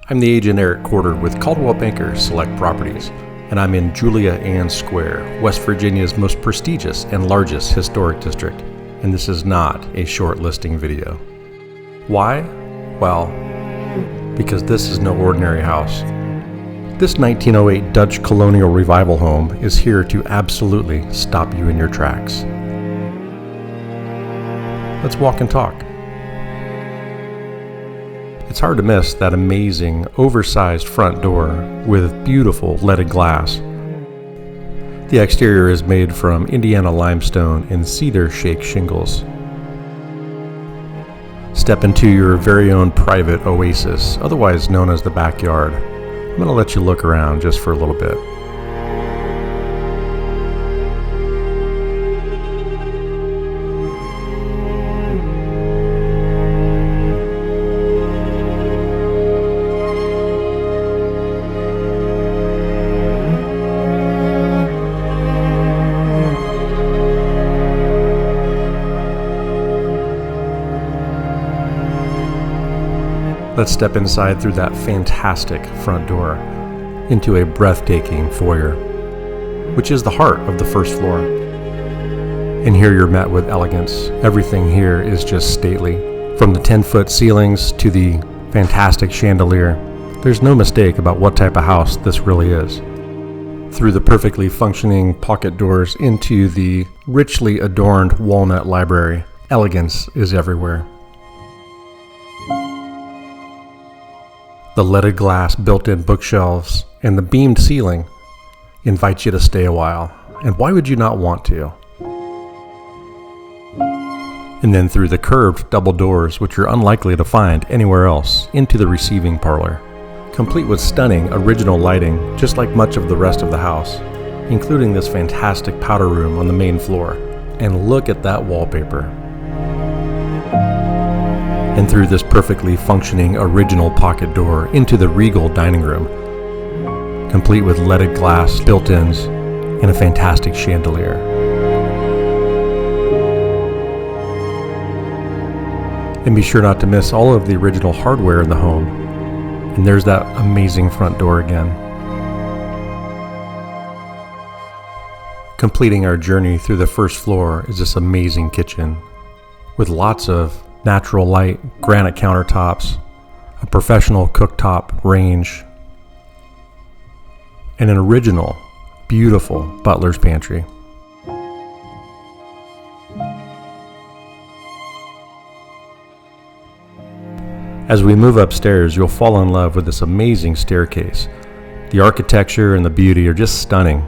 I'm the agent Eric Corder with Caldwell Banker Select Properties, and I'm in Julia Ann Square, West Virginia's most prestigious and largest historic district, and this is not a short listing video. Why? Well, because this is no ordinary house. This 1908 Dutch Colonial Revival home is here to absolutely stop you in your tracks. Let's walk and talk. It's hard to miss that amazing, oversized front door with beautiful leaded glass. The exterior is made from Indiana limestone and cedar shake shingles. Step into your very own private oasis, otherwise known as the backyard. I'm going to let you look around just for a little bit. Let's step inside through that fantastic front door into a breathtaking foyer, which is the heart of the first floor. And here you're met with elegance. Everything here is just stately. From the 10-foot ceilings to the fantastic chandelier, there's no mistake about what type of house this really is. Through the perfectly functioning pocket doors into the richly adorned walnut library, elegance is everywhere. The leaded glass built-in bookshelves and the beamed ceiling invite you to stay a while. And why would you not want to? And then through the curved double doors, which you're unlikely to find anywhere else, into the receiving parlor, complete with stunning original lighting, just like much of the rest of the house, including this fantastic powder room on the main floor. And look at that wallpaper. And through this perfectly functioning original pocket door into the regal dining room, complete with leaded glass, built-ins, and a fantastic chandelier. And be sure not to miss all of the original hardware in the home. And there's that amazing front door again. Completing our journey through the first floor is this amazing kitchen with lots of natural light, granite countertops, a professional cooktop range, and an original, beautiful butler's pantry. As we move upstairs, you'll fall in love with this amazing staircase. The architecture and the beauty are just stunning.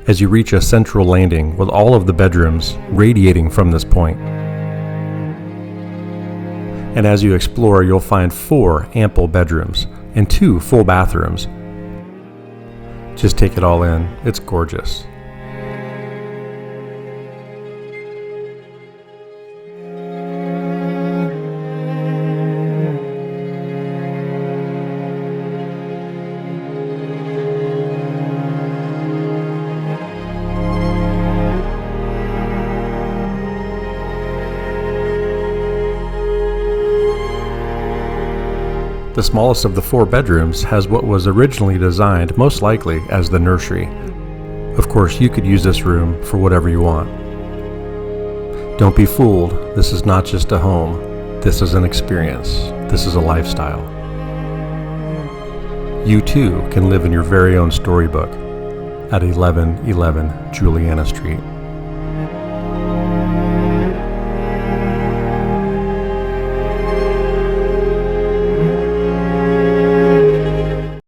As you reach a central landing with all of the bedrooms radiating from this point. And as you explore, you'll find 4 ample bedrooms and 2 full bathrooms. Just take it all in. It's gorgeous. The smallest of the 4 bedrooms has what was originally designed most likely as the nursery. Of course, you could use this room for whatever you want. Don't be fooled. This is not just a home. This is an experience. This is a lifestyle. You too can live in your very own storybook at 1111 Juliana Street.